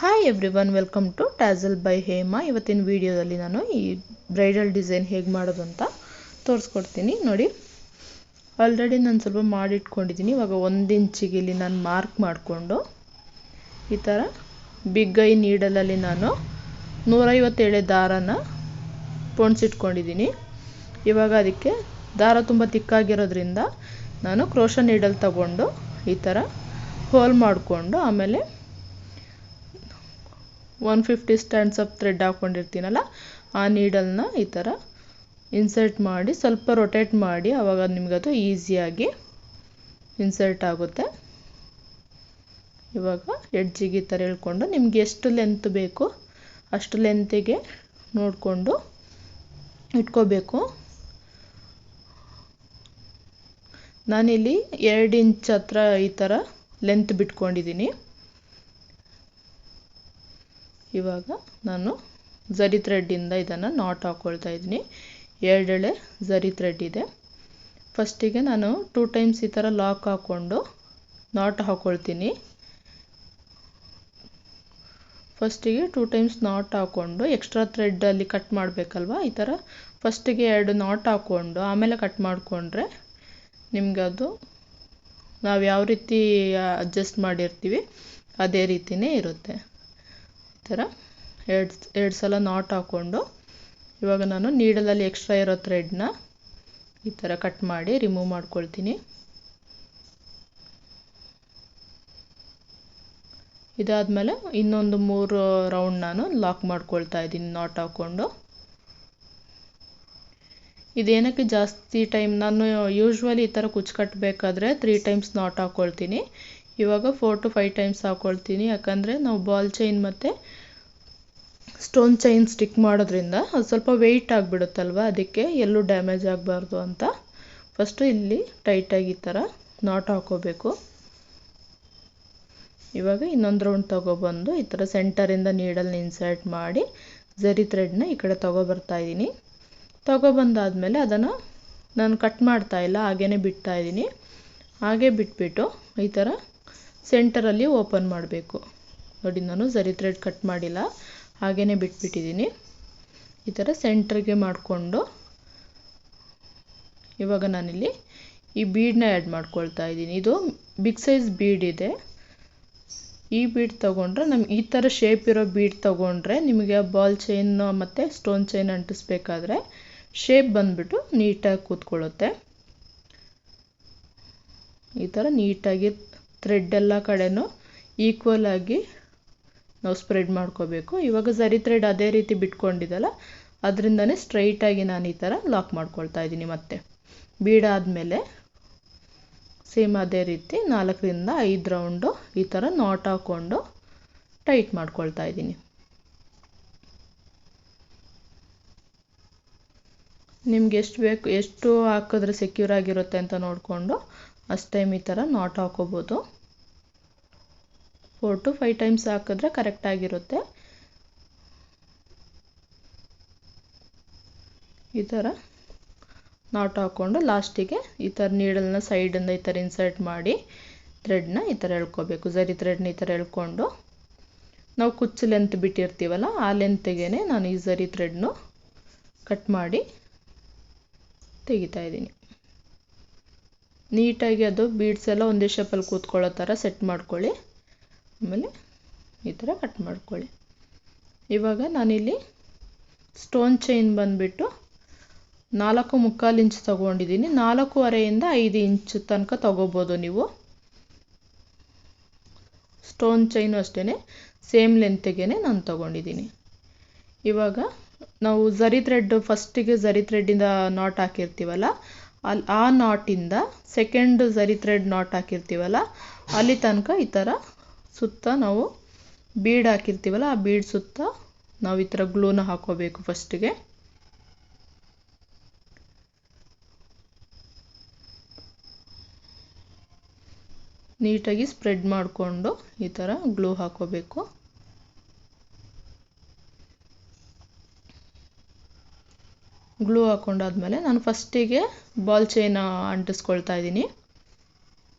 Hi everyone, welcome to tassel by Hema. ಇವತ್ತಿನ ವಿಡಿಯೋದಲ್ಲಿ ನಾನು ಈ ಬ್ರೈಡಲ್ ಡಿಸೈನ್ ಹೇಗೆ ಮಾಡೋದು ಅಂತ ತೋರಿಸ್ಕೊಡ್ತೀನಿ. ನೋಡಿ, ಆಲ್ರೆಡಿ ನಾನು ಸ್ವಲ್ಪ ಮಾಡಿಟ್ಕೊಂಡಿದ್ದೀನಿ. ಇವಾಗ 1 ಇಂಚಿಗೆ ಇಲ್ಲಿ ನಾನು ಮಾರ್ಕ್ ಮಾಡಿಕೊಂಡು ಈ ಥರ ಬಿಗ್ ಐ ನೀಡಲಲ್ಲಿ ನಾನು 157 ದಾರನ ಪೋಣಿಸಿಟ್ಕೊಂಡಿದ್ದೀನಿ. ಇವಾಗ ಅದಕ್ಕೆ ದಾರ ತುಂಬ ತಿಕ್ಕಾಗಿರೋದ್ರಿಂದ ನಾನು ಕ್ರೋಶಾ ನೀಡಲ್ ತಗೊಂಡು ಈ ಥರ ಹೋಲ್ ಮಾಡಿಕೊಂಡು ಆಮೇಲೆ 150 ಸ್ಟ್ಯಾಂಡ್ಸ್ ಆಫ್ ಥ್ರೆಡ್ ಹಾಕ್ಕೊಂಡಿರ್ತೀನಲ್ಲ, ಆ ನೀಡಲ್ನ ಈ ಥರ ಇನ್ಸರ್ಟ್ ಮಾಡಿ ಸ್ವಲ್ಪ ರೊಟೇಟ್ ಮಾಡಿ, ಆವಾಗ ನಿಮಗದು ಈಸಿಯಾಗಿ ಇನ್ಸರ್ಟ್ ಆಗುತ್ತೆ. ಇವಾಗ ಎಡ್ಜಿಗೆ ಈ ಥರ ಹೇಳ್ಕೊಂಡು ನಿಮ್ಗೆ ಎಷ್ಟು ಲೆಂತ್ ಬೇಕು ಅಷ್ಟು ಲೆಂತಿಗೆ ನೋಡಿಕೊಂಡು ಇಟ್ಕೋಬೇಕು. ನಾನಿಲ್ಲಿ 2 ಇಂಚ್ ಹತ್ರ ಈ ಥರ ಲೆಂತ್ ಬಿಟ್ಕೊಂಡಿದ್ದೀನಿ. ಇವಾಗ ನಾನು ಝರಿ ಥ್ರೆಡ್ಡಿಂದ ಇದನ್ನು ನಾಟ್ ಹಾಕ್ಕೊಳ್ತಾ ಇದ್ದೀನಿ. 2 ಎಳೆ ಝರಿ ಥ್ರೆಡ್ ಇದೆ. ಫಸ್ಟಿಗೆ ನಾನು 2 ಟೈಮ್ಸ್ ಈ ಥರ ಲಾಕ್ ಹಾಕ್ಕೊಂಡು ನಾಟ್ ಹಾಕ್ಕೊಳ್ತೀನಿ. ಫಸ್ಟಿಗೆ 2 ಟೈಮ್ಸ್ ನಾಟ್ ಹಾಕ್ಕೊಂಡು ಎಕ್ಸ್ಟ್ರಾ ಥ್ರೆಡ್ಡಲ್ಲಿ ಕಟ್ ಮಾಡಬೇಕಲ್ವ, ಈ ಥರ ಫಸ್ಟಿಗೆ 2 ನಾಟ್ ಹಾಕ್ಕೊಂಡು ಆಮೇಲೆ ಕಟ್ ಮಾಡಿಕೊಂಡ್ರೆ ನಿಮಗದು ನಾವು ಯಾವ ರೀತಿ ಅಡ್ಜಸ್ಟ್ ಮಾಡಿರ್ತೀವಿ ಅದೇ ರೀತಿಯೇ ಇರುತ್ತೆ. ಈ ಥರ ಎರಡು ಸಲ ನಾಟ್ ಹಾಕ್ಕೊಂಡು ಇವಾಗ ನಾನು ನೀಡಲಲ್ಲಿ ಎಕ್ಸ್ಟ್ರಾ ಇರೋ ಥ್ರೆಡ್ನ ಈ ಥರ ಕಟ್ ಮಾಡಿ ರಿಮೂವ್ ಮಾಡ್ಕೊಳ್ತೀನಿ. ಇದಾದಮೇಲೆ ಇನ್ನೊಂದು 3 ರೌಂಡ್ ನಾನು ಲಾಕ್ ಮಾಡ್ಕೊಳ್ತಾ ಇದ್ದೀನಿ ನಾಟ್ ಹಾಕ್ಕೊಂಡು. ಇದೇನಕ್ಕೆ ಜಾಸ್ತಿ ಟೈಮ್, ನಾನು ಯೂಶ್ವಲಿ ಈ ಥರ ಕುಚ್ಚು ಕಟ್ಟಬೇಕಾದ್ರೆ 3 ಟೈಮ್ಸ್ ನಾಟ್ ಹಾಕ್ಕೊಳ್ತೀನಿ. ಇವಾಗ 4 to 5 ಟೈಮ್ಸ್ ಹಾಕ್ಕೊಳ್ತೀನಿ. ಯಾಕಂದರೆ ನಾವು ಬಾಲ್ ಚೈನ್ ಮತ್ತು ಸ್ಟೋನ್ ಚೈನ್ ಸ್ಟಿಕ್ ಮಾಡೋದ್ರಿಂದ ಅದು ಸ್ವಲ್ಪ ವೆಯ್ಟ್ ಆಗಿಬಿಡುತ್ತಲ್ವ, ಅದಕ್ಕೆ ಎಲ್ಲೂ ಡ್ಯಾಮೇಜ್ ಆಗಬಾರ್ದು ಅಂತ ಫಸ್ಟು ಇಲ್ಲಿ ಟೈಟಾಗಿ ಈ ಥರ ನಾಟ್ ಹಾಕ್ಕೋಬೇಕು. ಇವಾಗ ಇನ್ನೊಂದು ರೌಂಡ್ ತೊಗೊಬಂದು ಈ ಥರ ಸೆಂಟರಿಂದ ನೀಡಲ್ನ ಇನ್ಸರ್ಟ್ ಮಾಡಿ ಝರಿ ಥ್ರೆಡ್ನ ಈ ಕಡೆ ತೊಗೊಬರ್ತಾಯಿದ್ದೀನಿ. ತೊಗೊಬಂದಾದಮೇಲೆ ಅದನ್ನು ನಾನು ಕಟ್ ಮಾಡ್ತಾಯಿಲ್ಲ, ಹಾಗೇ ಬಿಡ್ತಾಯಿದ್ದೀನಿ. ಹಾಗೆ ಬಿಟ್ಬಿಟ್ಟು ಈ ಥರ ಸೆಂಟರಲ್ಲಿ ಓಪನ್ ಮಾಡಬೇಕು. ನೋಡಿ, ನಾನು ಝರಿ ಥ್ರೆಡ್ ಕಟ್ ಮಾಡಿಲ್ಲ, ಹಾಗೇ ಬಿಟ್ಬಿಟ್ಟಿದ್ದೀನಿ. ಈ ಥರ ಸೆಂಟ್ರಿಗೆ ಮಾಡಿಕೊಂಡು ಇವಾಗ ನಾನಿಲ್ಲಿ ಈ ಬೀಡನ್ನ ಆ್ಯಡ್ ಮಾಡ್ಕೊಳ್ತಾ ಇದ್ದೀನಿ. ಇದು ಬಿಗ್ ಸೈಜ್ ಬೀಡ್ ಇದೆ. ಈ ಬೀಡ್ ತೊಗೊಂಡ್ರೆ ನಮ್ಗೆ ಈ ಥರ ಶೇಪ್ ಇರೋ ಬೀಡ್ ತೊಗೊಂಡ್ರೆ ನಿಮಗೆ ಬಾಲ್ ಚೈನ್ ಮತ್ತು ಸ್ಟೋನ್ ಚೈನ್ ಅಂಟಿಸ್ಬೇಕಾದ್ರೆ ಶೇಪ್ ಬಂದುಬಿಟ್ಟು ನೀಟಾಗಿ ಕೂತ್ಕೊಳ್ಳುತ್ತೆ. ಈ ಥರ ನೀಟಾಗಿ ಥ್ರೆಡ್ ಎಲ್ಲ ಕಡೆನೂ ಈಕ್ವಲ್ ಆಗಿ ನಾವು ಸ್ಪ್ರೆಡ್ ಮಾಡ್ಕೋಬೇಕು. ಇವಾಗ ಝರಿ ಥ್ರೆಡ್ ಅದೇ ರೀತಿ ಬಿಟ್ಕೊಂಡಿದ್ದಲ್ಲ, ಅದರಿಂದನೇ ಸ್ಟ್ರೈಟಾಗಿ ನಾನು ಈ ಥರ ಲಾಕ್ ಮಾಡ್ಕೊಳ್ತಾ ಇದ್ದೀನಿ. ಮತ್ತೆ ಬೀಡಾದಮೇಲೆ ಸೇಮ್ ಅದೇ ರೀತಿ 4 ರಿಂದ 5 ರೌಂಡು ಈ ಥರ ನಾಟ್ ಹಾಕ್ಕೊಂಡು ಟೈಟ್ ಮಾಡ್ಕೊಳ್ತಾ ಇದ್ದೀನಿ. ನಿಮ್ಗೆ ಎಷ್ಟು ಬೇಕು, ಎಷ್ಟು ಹಾಕಿದ್ರೆ ಸೆಕ್ಯೂರ್ ಆಗಿರುತ್ತೆ ಅಂತ ನೋಡಿಕೊಂಡು ಅಷ್ಟು ಟೈಮ್ ಈ ಥರ ನಾಟ್ ಹಾಕೋಬೋದು. 4 to 5 ಟೈಮ್ಸ್ ಹಾಕಿದ್ರೆ ಕರೆಕ್ಟಾಗಿರುತ್ತೆ. ಈ ಥರ ನಾಟ್ ಹಾಕ್ಕೊಂಡು ಲಾಸ್ಟಿಗೆ ಈ ಥರ ನೀಡಲ್ನ ಸೈಡಿಂದ ಈ ಥರ ಇನ್ಸರ್ಟ್ ಮಾಡಿ ಥ್ರೆಡ್ನ ಈ ಥರ ಎಳ್ಕೊಬೇಕು. ಝರಿ ಥ್ರೆಡ್ನ ಈ ಥರ ಎಳ್ಕೊಂಡು ನಾವು ಕುಚ್ಚು ಲೆಂತ್ ಬಿಟ್ಟಿರ್ತೀವಲ್ಲ, ಆ ಲೆಂತ್ಗೆ ನಾನು ಈ ಝರಿ ಥ್ರೆಡ್ನು ಕಟ್ ಮಾಡಿ ತೆಗಿತಾ ಇದ್ದೀನಿ. ನೀಟಾಗಿ ಅದು ಬೀಡ್ಸ್ ಎಲ್ಲ ಒಂದೇ ಶೇಪಲ್ಲಿ ಕೂತ್ಕೊಳ್ಳೋ ಥರ ಸೆಟ್ ಮಾಡ್ಕೊಳ್ಳಿ. ಆಮೇಲೆ ಈ ಥರ ಕಟ್ ಮಾಡ್ಕೊಳ್ಳಿ. ಇವಾಗ ನಾನಿಲ್ಲಿ ಸ್ಟೋನ್ ಚೈನ್ ಬಂದುಬಿಟ್ಟು 4.25 ಇಂಚ್ ತೊಗೊಂಡಿದ್ದೀನಿ. 4.25 ಇಂದ 5 ಇಂಚ್ ತನಕ ತೊಗೋಬೋದು ನೀವು. ಸ್ಟೋನ್ ಚೈನು ಅಷ್ಟೇ ಸೇಮ್ ಲೆಂತ್ಗೆ ನಾನು ತೊಗೊಂಡಿದ್ದೀನಿ. ಇವಾಗ ನಾವು ಝರಿ ಥ್ರೆಡ್ ಫಸ್ಟಿಗೆ ಝರಿ ಥ್ರೆಡ್ಡಿಂದ ನಾಟ್ ಹಾಕಿರ್ತೀವಲ್ಲ, ಆ ನಾಟಿಂದ ಸೆಕೆಂಡ್ ಝರಿ ಥ್ರೆಡ್ ನಾಟ್ ಹಾಕಿರ್ತೀವಲ್ಲ ಅಲ್ಲಿ ತನಕ ಈ ಥರ ಸುತ್ತ ನಾವು ಬೀಡ್ ಹಾಕಿರ್ತೀವಲ್ಲ, ಆ ಬೀಡ್ ಸುತ್ತ ನಾವು ಈ ಥರ ಗ್ಲೂನ ಹಾಕೋಬೇಕು. ಫಸ್ಟಿಗೆ ನೀಟಾಗಿ ಸ್ಪ್ರೆಡ್ ಮಾಡಿಕೊಂಡು ಈ ಥರ ಗ್ಲೂ ಹಾಕೋಬೇಕು. ಗ್ಲೂ ಹಾಕೊಂಡಾದ್ಮೇಲೆ ನಾನು ಫಸ್ಟಿಗೆ ಬಾಲ್ ಚೈನ್ ಅಂಟಿಸ್ಕೊಳ್ತಾ ಇದ್ದೀನಿ.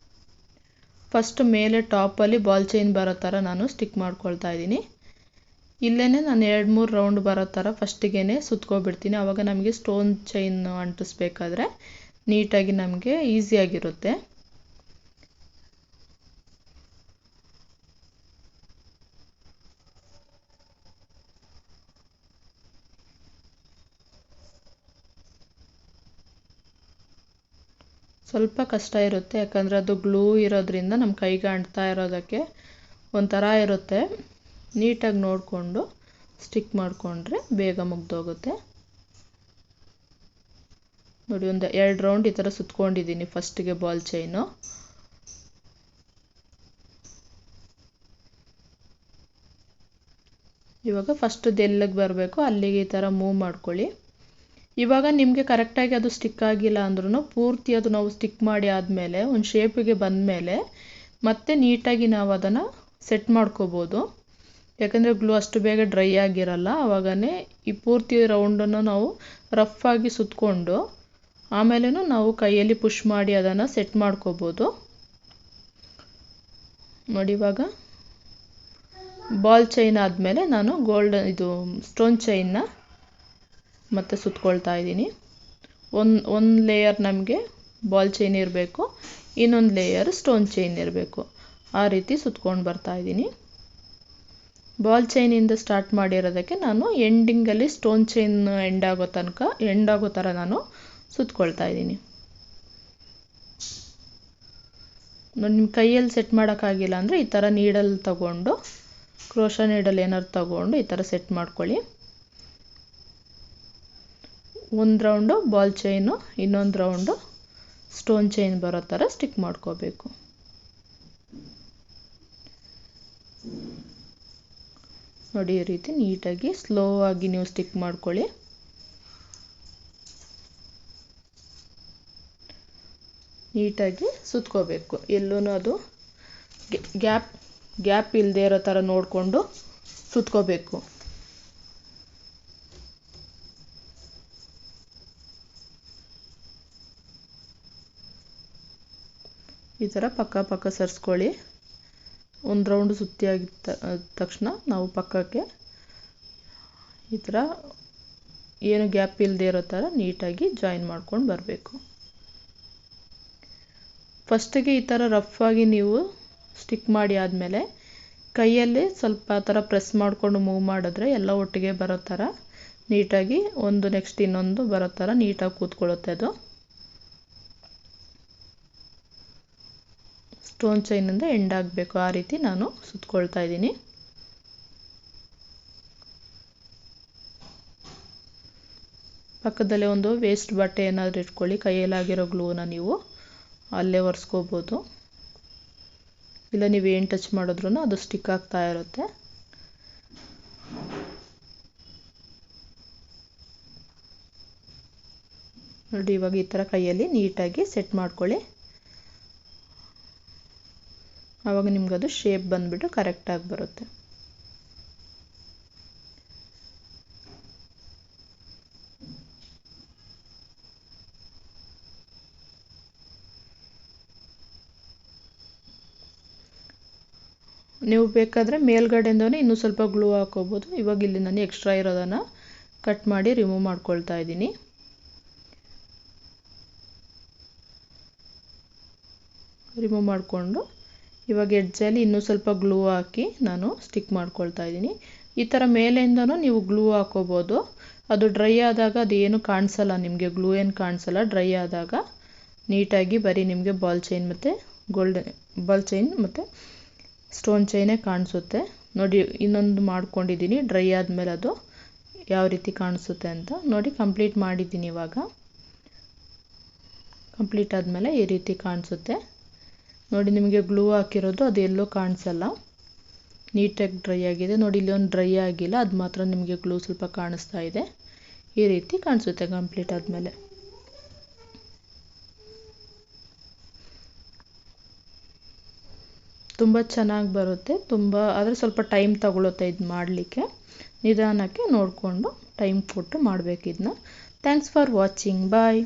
ಫಸ್ಟ್ ಮೇಲೆ ಟಾಪಲ್ಲಿ ಬಾಲ್ ಚೈನ್ ಬರೋ ಥರ ನಾನು ಸ್ಟಿಕ್ ಮಾಡ್ಕೊಳ್ತಾ ಇದ್ದೀನಿ. ಇಲ್ಲೇ ನಾನು 2-3 ರೌಂಡ್ ಬರೋ ಥರ ಫಸ್ಟಿಗೆ ಸುತ್ಕೊಬಿಡ್ತೀನಿ. ಆವಾಗ ನಮಗೆ ಸ್ಟೋನ್ ಚೈನ್ ಅಂಟಿಸ್ಬೇಕಾದ್ರೆ ನೀಟಾಗಿ ನಮಗೆ ಈಸಿಯಾಗಿರುತ್ತೆ. ಸ್ವಲ್ಪ ಕಷ್ಟ ಇರುತ್ತೆ, ಯಾಕಂದರೆ ಅದು ಗ್ಲೂ ಇರೋದ್ರಿಂದ ನಮ್ಮ ಕೈಗೆ ಅಂಟ್ತಾ ಇರೋದಕ್ಕೆ ಒಂಥರ ಇರುತ್ತೆ. ನೀಟಾಗಿ ನೋಡಿಕೊಂಡು ಸ್ಟಿಕ್ ಮಾಡಿಕೊಂಡ್ರೆ ಬೇಗ ಮುಗ್ದೋಗುತ್ತೆ. ನೋಡಿ, ಒಂದು 2 ರೌಂಡ್ ಈ ಥರ ಸುತ್ಕೊಂಡಿದ್ದೀನಿ ಫಸ್ಟಿಗೆ ಬಾಲ್ ಚೈನು. ಇವಾಗ ಫಸ್ಟದ್ದು ಎಲ್ಲಿಗೆ ಬರಬೇಕು ಅಲ್ಲಿಗೆ ಈ ಥರ ಮೂವ್ ಮಾಡ್ಕೊಳ್ಳಿ. ಇವಾಗ ನಿಮಗೆ ಕರೆಕ್ಟಾಗಿ ಅದು ಸ್ಟಿಕ್ ಆಗಿಲ್ಲ ಅಂದ್ರೂ ಪೂರ್ತಿ ಅದು ನಾವು ಸ್ಟಿಕ್ ಮಾಡಿ ಆದಮೇಲೆ ಒಂದು ಶೇಪಿಗೆ ಬಂದಮೇಲೆ ಮತ್ತೆ ನೀಟಾಗಿ ನಾವು ಅದನ್ನು ಸೆಟ್ ಮಾಡ್ಕೋಬೋದು. ಯಾಕಂದರೆ ಗ್ಲೂ ಅಷ್ಟು ಬೇಗ ಡ್ರೈ ಆಗಿರಲ್ಲ. ಆವಾಗನೇ ಈ ಪೂರ್ತಿ ರೌಂಡನ್ನು ನಾವು ರಫಾಗಿ ಸುತ್ತಕೊಂಡು ಆಮೇಲೆ ನಾವು ಕೈಯಲ್ಲಿ ಪುಷ್ ಮಾಡಿ ಅದನ್ನು ಸೆಟ್ ಮಾಡ್ಕೋಬೋದು. ನೋಡಿ, ಇವಾಗ ಬಾಲ್ ಚೈನ್ ಆದಮೇಲೆ ನಾನು ಇದು ಸ್ಟೋನ್ ಚೈನ್ನ ಮತ್ತೆ ಸುತ್ಕೊಳ್ತಾ ಇದ್ದೀನಿ. ಒಂದು ಲೇಯರ್ ನಮಗೆ ಬಾಲ್ ಚೈನ್ ಇರಬೇಕು, ಇನ್ನೊಂದು ಲೇಯರ್ ಸ್ಟೋನ್ ಚೈನ್ ಇರಬೇಕು. ಆ ರೀತಿ ಸುತ್ಕೊಂಡು ಬರ್ತಾ ಇದ್ದೀನಿ. ಬಾಲ್ ಚೈನಿಂದ ಸ್ಟಾರ್ಟ್ ಮಾಡಿರೋದಕ್ಕೆ ನಾನು ಎಂಡಿಂಗಲ್ಲಿ ಸ್ಟೋನ್ ಚೈನ್ ಎಂಡ್ ಆಗೋ ಥರ ನಾನು ಸುತ್ಕೊಳ್ತಾ ಇದ್ದೀನಿ. ನಿಮ್ಮ ಕೈಯಲ್ಲಿ ಸೆಟ್ ಮಾಡೋಕ್ಕಾಗಿಲ್ಲ ಅಂದರೆ ಈ ಥರ ನೀಡಲ್ ತಗೊಂಡು, ಕ್ರೋಶಾ ನೀಡಲ್ ಏನಾದ್ರು ತಗೊಂಡು ಈ ಥರ ಸೆಟ್ ಮಾಡ್ಕೊಳ್ಳಿ. ಒಂದು ರೌಂಡು ಬಾಲ್ ಚೈನು, ಇನ್ನೊಂದು ರೌಂಡು ಸ್ಟೋನ್ ಚೈನ್ ಬರೋ ಥರ ಸ್ಟಿಕ್ ಮಾಡ್ಕೋಬೇಕು. ನೋಡಿ, ಈ ರೀತಿ ನೀಟಾಗಿ ಸ್ಲೋ ಆಗಿ ನೀವು ಸ್ಟಿಕ್ ಮಾಡ್ಕೊಳ್ಳಿ. ನೀಟಾಗಿ ಸುತ್ಕೋಬೇಕು. ಎಲ್ಲೂ ಅದು ಗ್ಯಾಪ್ ಇಲ್ಲದೆ ಇರೋ ಥರ ನೋಡಿಕೊಂಡು ಸುತ್ಕೋಬೇಕು. ಈ ಥರ ಪಕ್ಕ ಸರಿಸ್ಕೊಳ್ಳಿ. ಒಂದು ರೌಂಡ್ ಸುತ್ತಿ ಆಗಿದ್ದ ತಕ್ಷಣ ನಾವು ಪಕ್ಕಕ್ಕೆ ಈ ಥರ ಏನು ಗ್ಯಾಪ್ ಇಲ್ಲದೆ ಇರೋ ಥರ ನೀಟಾಗಿ ಜಾಯಿನ್ ಮಾಡ್ಕೊಂಡು ಬರಬೇಕು. ಫಸ್ಟಿಗೆ ಈ ಥರ ರಫಾಗಿ ನೀವು ಸ್ಟಿಕ್ ಮಾಡಿ ಆದಮೇಲೆ ಕೈಯಲ್ಲಿ ಸ್ವಲ್ಪ ಆ ಥರ ಪ್ರೆಸ್ ಮಾಡಿಕೊಂಡು ಮೂವ್ ಮಾಡಿದ್ರೆ ಎಲ್ಲ ಒಟ್ಟಿಗೆ ಬರೋ ಥರ ನೀಟಾಗಿ ಒಂದು ನೆಕ್ಸ್ಟ್ ಇನ್ನೊಂದು ಬರೋ ಥರ ನೀಟಾಗಿ ಕೂತ್ಕೊಳ್ಳುತ್ತೆ ಅದು. ಸ್ಟೋನ್ ಚೈನಿಂದ ಎಂಡ್ ಆಗಬೇಕು, ಆ ರೀತಿ ನಾನು ಸುತ್ಕೊಳ್ತಾ ಇದ್ದೀನಿ. ಪಕ್ಕದಲ್ಲೇ ಒಂದು ವೇಸ್ಟ್ ಬಟ್ಟೆ ಏನಾದರೂ ಇಟ್ಕೊಳ್ಳಿ. ಕೈಯಲ್ಲಾಗಿರೋ ಗ್ಲೂನ ನೀವು ಅಲ್ಲೇ ಒರೆಸ್ಕೋಬೋದು. ಇಲ್ಲ ನೀವು ಏನು ಟಚ್ ಮಾಡಿದ್ರೂ ಅದು ಸ್ಟಿಕ್ ಆಗ್ತಾ ಇರುತ್ತೆ. ನೋಡಿ, ಇವಾಗ ಈ ಥರ ಕೈಯಲ್ಲಿ ನೀಟಾಗಿ ಸೆಟ್ ಮಾಡ್ಕೊಳ್ಳಿ. ಆವಾಗ ನಿಮ್ಗದು ಶೇಪ್ ಬಂದುಬಿಟ್ಟು ಕರೆಕ್ಟಾಗಿ ಬರುತ್ತೆ. ನೀವು ಬೇಕಾದರೆ ಮೇಲ್ಗಡೆಯಿಂದನೇ ಇನ್ನೂ ಸ್ವಲ್ಪ ಗ್ಲೂ ಹಾಕೋಬೋದು. ಇವಾಗ ಇಲ್ಲಿ ನಾನು ಎಕ್ಸ್ಟ್ರಾ ಇರೋದನ್ನು ಕಟ್ ಮಾಡಿ ರಿಮೂವ್ ಮಾಡ್ಕೊಳ್ತಾ ಇದ್ದೀನಿ. ರಿಮೂವ್ ಮಾಡಿಕೊಂಡು ಇವಾಗ ಎಡ್ಜಲ್ಲಿ ಇನ್ನೂ ಸ್ವಲ್ಪ ಗ್ಲೂ ಹಾಕಿ ನಾನು ಸ್ಟಿಕ್ ಮಾಡ್ಕೊಳ್ತಾ ಇದ್ದೀನಿ. ಈ ಥರ ಮೇಲಿಂದನೂ ನೀವು ಗ್ಲೂ ಹಾಕೋಬೋದು. ಅದು ಡ್ರೈ ಆದಾಗ ಅದೇನು ಕಾಣಿಸಲ್ಲ, ನಿಮಗೆ ಗ್ಲೂ ಏನು ಕಾಣಿಸಲ್ಲ. ಡ್ರೈ ಆದಾಗ ನೀಟಾಗಿ ಬರೀ ನಿಮಗೆ ಬಾಲ್ ಚೈನ್ ಮತ್ತು ಸ್ಟೋನ್ ಚೈನೇ ಕಾಣಿಸುತ್ತೆ. ನೋಡಿ, ಇನ್ನೊಂದು ಮಾಡ್ಕೊಂಡಿದ್ದೀನಿ ಡ್ರೈ ಆದಮೇಲೆ ಅದು ಯಾವ ರೀತಿ ಕಾಣಿಸುತ್ತೆ ಅಂತ ನೋಡಿ. ಕಂಪ್ಲೀಟ್ ಮಾಡಿದ್ದೀನಿ. ಇವಾಗ ಕಂಪ್ಲೀಟ್ ಆದಮೇಲೆ ಈ ರೀತಿ ಕಾಣಿಸುತ್ತೆ ನೋಡಿ. ನಿಮಗೆ ಗ್ಲೂ ಹಾಕಿರೋದು ಅದು ಎಲ್ಲೂ ಕಾಣಿಸಲ್ಲ, ನೀಟಾಗಿ ಡ್ರೈ ಆಗಿದೆ. ನೋಡಿ, ಇಲ್ಲಿ ಒಂದು ಡ್ರೈ ಆಗಿಲ್ಲ, ಅದು ಮಾತ್ರ ನಿಮಗೆ ಗ್ಲೂ ಸ್ವಲ್ಪ ಕಾಣಿಸ್ತಾ ಇದೆ. ಈ ರೀತಿ ಕಾಣಿಸುತ್ತೆ ಕಂಪ್ಲೀಟ್ ಆದಮೇಲೆ. ತುಂಬ ಚೆನ್ನಾಗಿ ಬರುತ್ತೆ. ಆದರೆ ಸ್ವಲ್ಪ ಟೈಮ್ ತಗೊಳುತ್ತೆ ಇದು ಮಾಡಲಿಕ್ಕೆ. ನಿಧಾನಕ್ಕೆ ನೋಡಿಕೊಂಡು ಟೈಮ್ ಕೊಟ್ಟು ಮಾಡಬೇಕು ಇದನ್ನ. Thanks for watching. ಬಾಯ್.